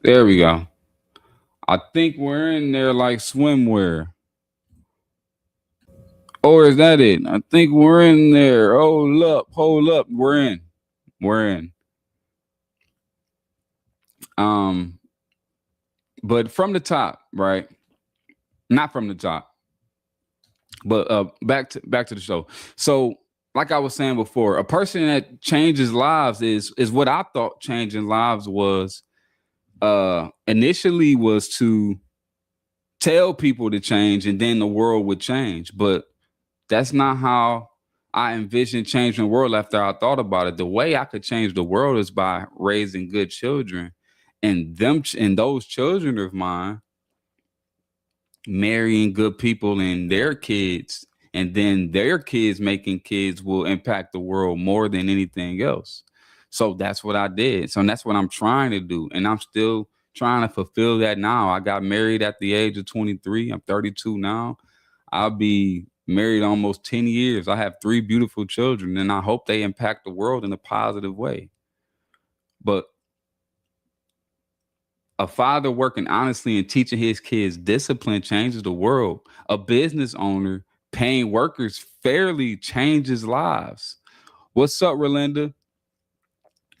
There we go. I think we're in there like swimwear. Or is that it? I think we're in there. Hold up, hold up. We're in. We're in. Um, but from the top, right? Not from the top, but back to the show. So, like I was saying before, a person that changes lives is what I thought changing lives was. Initially was to tell people to change, and then the world would change. But that's not how I envisioned changing the world after I thought about it. The way I could change the world is by raising good children, and those children of mine marrying good people and their kids, and then their kids making kids will impact the world more than anything else. So that's what I did. So that's what I'm trying to do, and I'm still trying to fulfill that now. I got married at the age of 23. I'm 32 now. I'll be married almost 10 years. I have three beautiful children, and I hope they impact the world in a positive way. But a father working honestly and teaching his kids discipline changes the world. A business owner paying workers fairly changes lives. What's up, Relinda?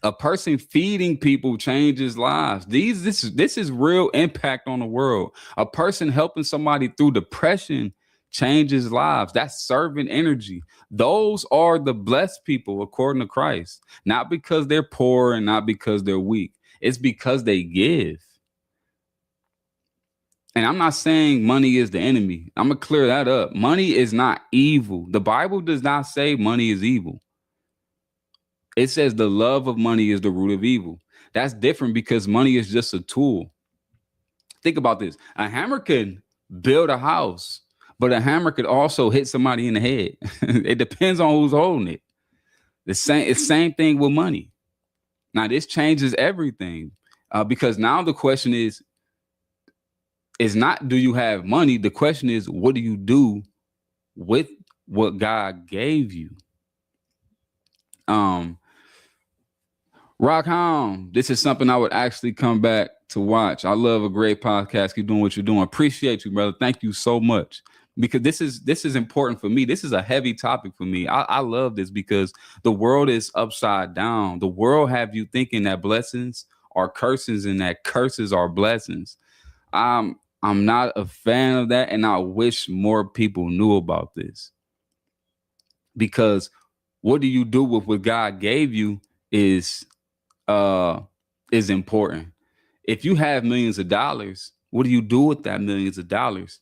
A person feeding people changes lives. This is real impact on the world. A person helping somebody through depression changes lives. That's servant energy. Those are the blessed people according to Christ. Not because they're poor and not because they're weak. It's because they give. And I'm not saying money is the enemy. I'm gonna clear that up. Money is not evil. The Bible does not say money is evil. It says the love of money is the root of evil. That's different because money is just a tool. Think about this. A hammer can build a house, but a hammer could also hit somebody in the head. It depends on who's holding it. It's same thing with money. Now this changes everything because now the question is not do you have money? The question is what do you do with what God gave you? Um, Rock Home, this is something I would actually come back to watch. I love a great podcast. Keep doing what you're doing. Appreciate you, brother. Thank you so much. Because this is important for me. This is a heavy topic for me. I love this because the world is upside down. The world have you thinking that blessings are curses and that curses are blessings. I'm not a fan of that, and I wish more people knew about this because what do you do with what God gave you is uh is important. If you have millions of dollars, what do you do with that millions of dollars?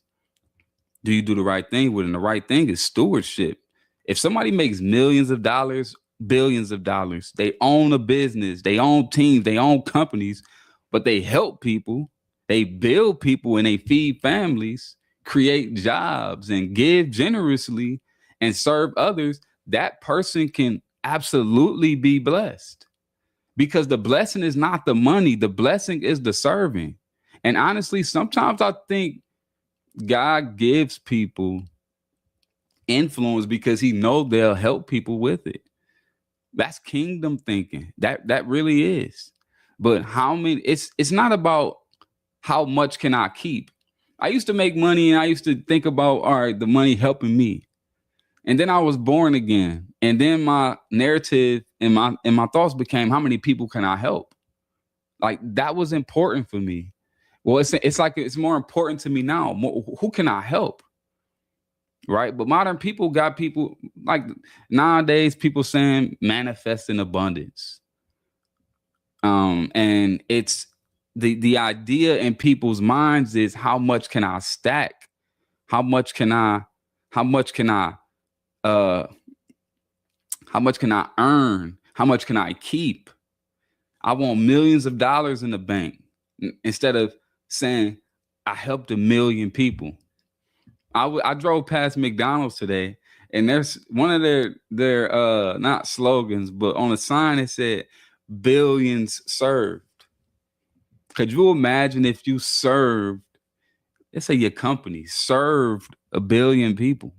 Do you do the right thing with it? And the right thing is stewardship. If somebody makes millions of dollars, billions of dollars, they own a business, they own teams, they own companies, but they help people, they build people and they feed families, create jobs and give generously and serve others, that person can absolutely be blessed because the blessing is not the money, the blessing is the serving. And honestly, sometimes I think God gives people influence because he knows they'll help people with it. That's kingdom thinking. That really is. But how many it's not about how much can I keep. I used to make money and I used to think about all right, the money helping me. And then I was born again. And then my narrative and my thoughts became how many people can I help? Like that was important for me. Well, it's like it's more important to me now. Who can I help? Right? But modern people got people like nowadays people saying manifest in abundance. And it's the idea in people's minds is how much can I stack? How much can I how much can I uh how much can I earn? How much can I keep? I want millions of dollars in the bank instead of saying I helped a million people. I drove past McDonald's today, and there's one of their not slogans, but on a sign it said "billions served." Could you imagine if you served, let's say your company served a billion people?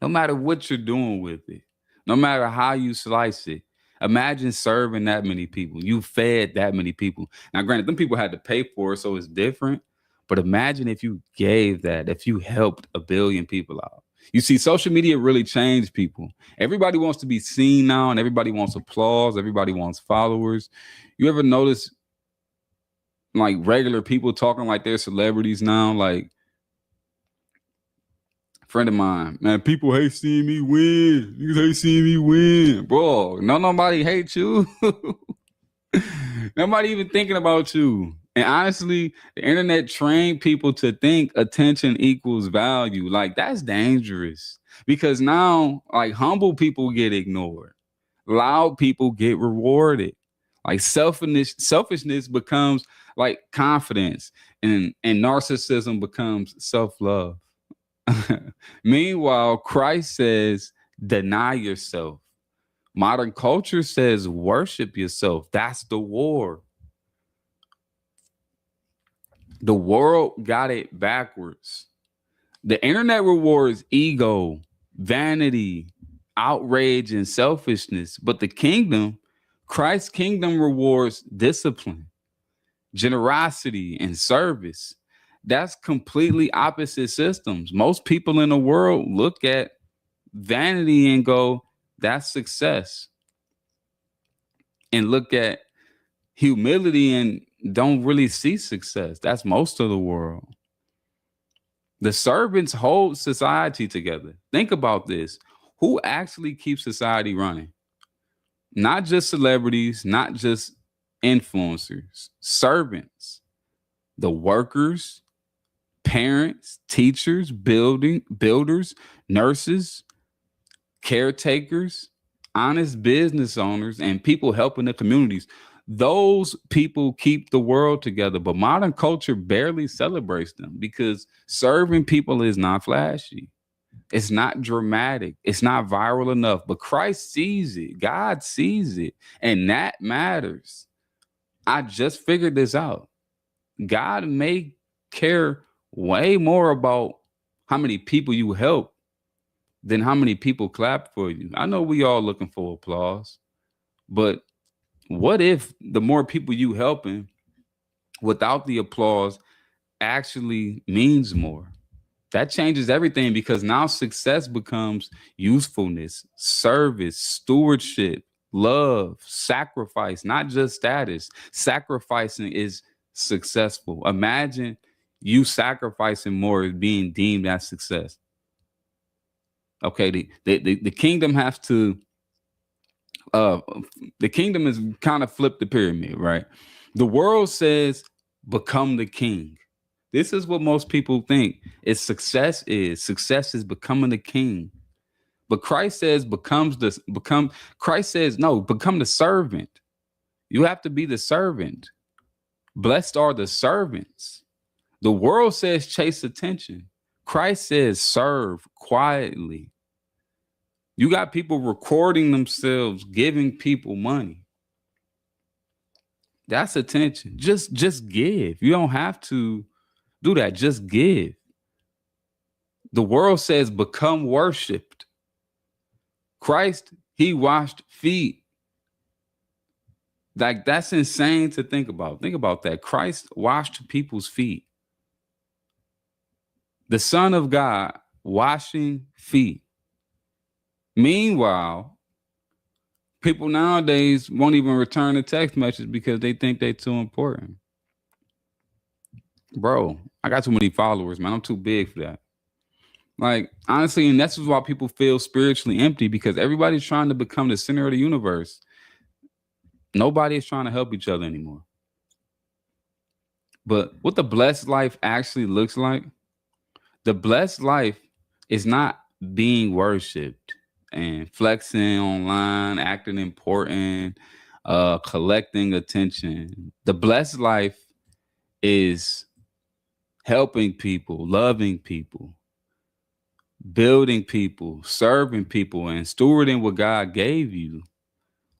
No matter what you're doing with it, no matter how you slice it, Imagine serving that many people. You fed that many people. Now, granted, them people had to pay for it, so it's different. But imagine if you gave that, if you helped 1 billion people out. You see, social media really changed people. Everybody wants to be seen now, and everybody wants applause. Everybody wants followers. You ever notice like regular people talking like they're celebrities now? Like, friend of mine, man, people hate seeing me win. Niggas hate seeing me win. Bro, nobody hates you. Nobody even thinking about you. And honestly, the internet trained people to think attention equals value. Like, that's dangerous because now, like, humble people get ignored, loud people get rewarded. Like, selfishness becomes like confidence, and narcissism becomes self-love. Meanwhile, Christ says, deny yourself. Modern culture says, worship yourself. That's the war. The world got it backwards. The internet rewards ego, vanity, outrage, and selfishness. But the kingdom, Christ's kingdom, rewards discipline, generosity, and service. That's completely opposite systems. Most people in the world look at vanity and go, that's success. And look at humility and don't really see success. That's most of the world. The servants hold society together. Think about this. Who actually keeps society running? Not just celebrities, not just influencers, servants, the workers, parents, teachers, builders, nurses, caretakers, honest business owners, and people helping the communities. Those people keep the world together, but modern culture barely celebrates them because serving people is not flashy. It's not dramatic. It's not viral enough, but Christ sees it. God sees it, and that matters. I just figured this out. God may care way more about how many people you help than how many people clap for you. I know we all looking for applause, but what if the more people you helping without the applause actually means more? That changes everything because now success becomes usefulness, service, stewardship, love, sacrifice, not just status. Sacrificing is successful. Imagine you sacrificing more as being deemed as success. Okay, the kingdom has to the kingdom is kind of flipped the pyramid, right? The world says become the king. This is what most people think is success is. Success is becoming the king. But Christ says Christ says no, become the servant. You have to be the servant. Blessed are the servants. The world says chase attention. Christ says serve quietly. You got people recording themselves, giving people money. That's attention. Just give. You don't have to do that. Just give. The world says become worshiped. Christ, he washed feet. Like, that's insane to think about. Think about that. Christ washed people's feet. The Son of God washing feet. Meanwhile, people nowadays won't even return a text message because they think they're too important. Bro, I got too many followers, man. I'm too big for that. Like, honestly, and that's why people feel spiritually empty, because everybody's trying to become the center of the universe. Nobody is trying to help each other anymore. But what the blessed life actually looks like, the blessed life is not being worshipped and flexing online, acting important, collecting attention. The blessed life is helping people, loving people, building people, serving people, and stewarding what God gave you.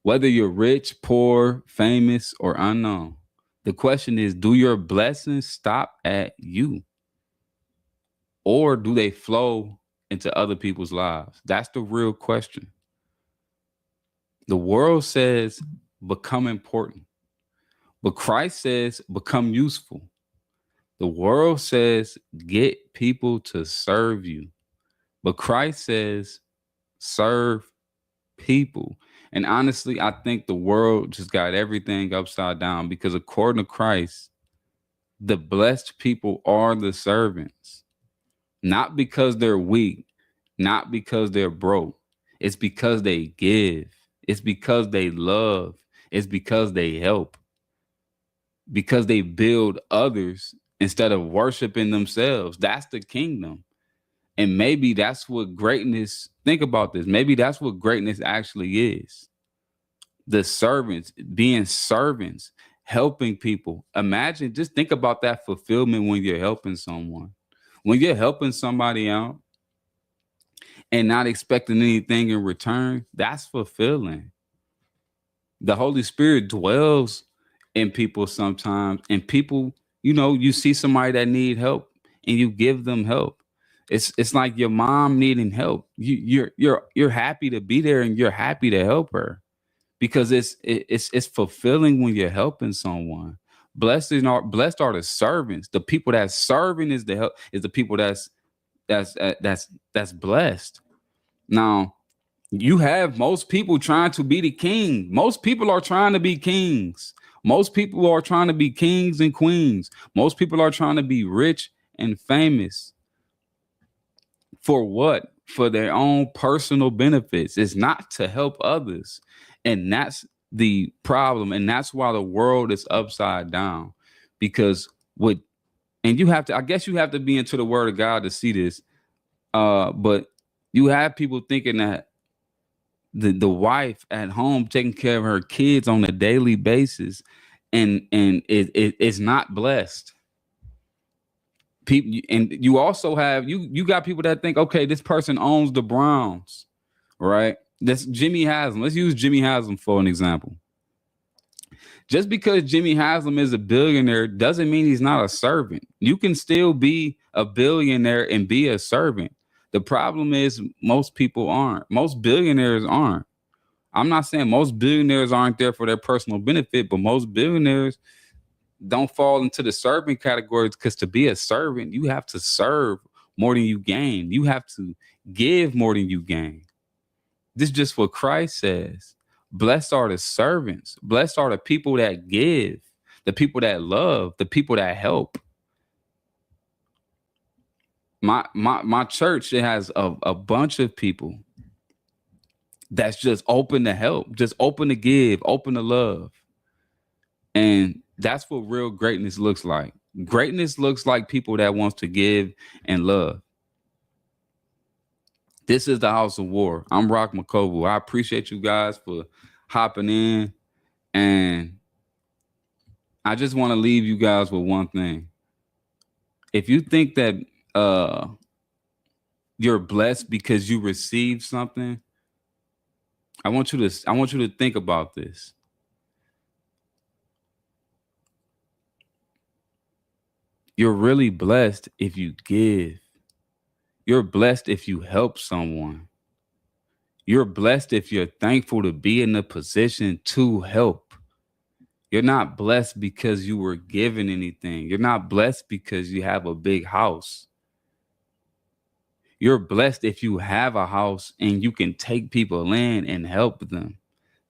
Whether you're rich, poor, famous, or unknown, the question is, do your blessings stop at you? Or do they flow into other people's lives? That's the real question. The world says become important, but Christ says become useful. The world says get people to serve you, but Christ says serve people. And honestly, I think the world just got everything upside down because according to Christ, the blessed people are the servants, not because they're weak, not because they're broke. It's because they give, it's because they love, it's because they help, because they build others instead of worshiping themselves. That's the kingdom. And maybe that's what greatness, think about this, maybe that's what greatness actually is. The servants, being servants, helping people. Imagine, just think about that fulfillment when you're helping someone. When you're helping somebody out and not expecting anything in return, that's fulfilling. The Holy Spirit dwells in people sometimes, and people, you see somebody that need help and you give them help. It's like your mom needing help. You're happy to be there and you're happy to help her because it's fulfilling when you're helping someone. Blessed are the servants. The people that's serving is the help is the people that's blessed. Now, you have most people trying to be the king. Most people are trying to be kings. Most people are trying to be kings and queens. Most people are trying to be rich and famous. For what? For their own personal benefits. It's not to help others. And that's the problem. And that's why the world is upside down. Because I guess you have to be into the word of God to see this. But you have people thinking that the wife at home taking care of her kids on a daily basis and it's not blessed. People, and you also have you got people that think, okay, this person owns the Browns, right? That's Jimmy Haslam. Let's use Jimmy Haslam for an example. Just because Jimmy Haslam is a billionaire doesn't mean he's not a servant. You can still be a billionaire and be a servant. The problem is most people aren't. Most billionaires aren't. I'm not saying most billionaires aren't there for their personal benefit, but most billionaires don't fall into the servant category because to be a servant, you have to serve more than you gain. You have to give more than you gain. This is just what Christ says. Blessed are the servants. Blessed are the people that give, the people that love, the people that help. My church, it has a bunch of people that's just open to help, just open to give, open to love. And that's what real greatness looks like. Greatness looks like people that wants to give and love. This is the House of War. I'm Rok Makovu. I appreciate you guys for hopping in. And I just want to leave you guys with one thing. If you think that you're blessed because you received something, I want you to think about this. You're really blessed if you give. You're blessed if you help someone. You're blessed if you're thankful to be in a position to help. You're not blessed because you were given anything. You're not blessed because you have a big house. You're blessed if you have a house and you can take people in and help them.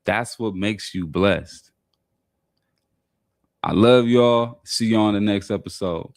That's what makes you blessed. I love y'all. See you on the next episode.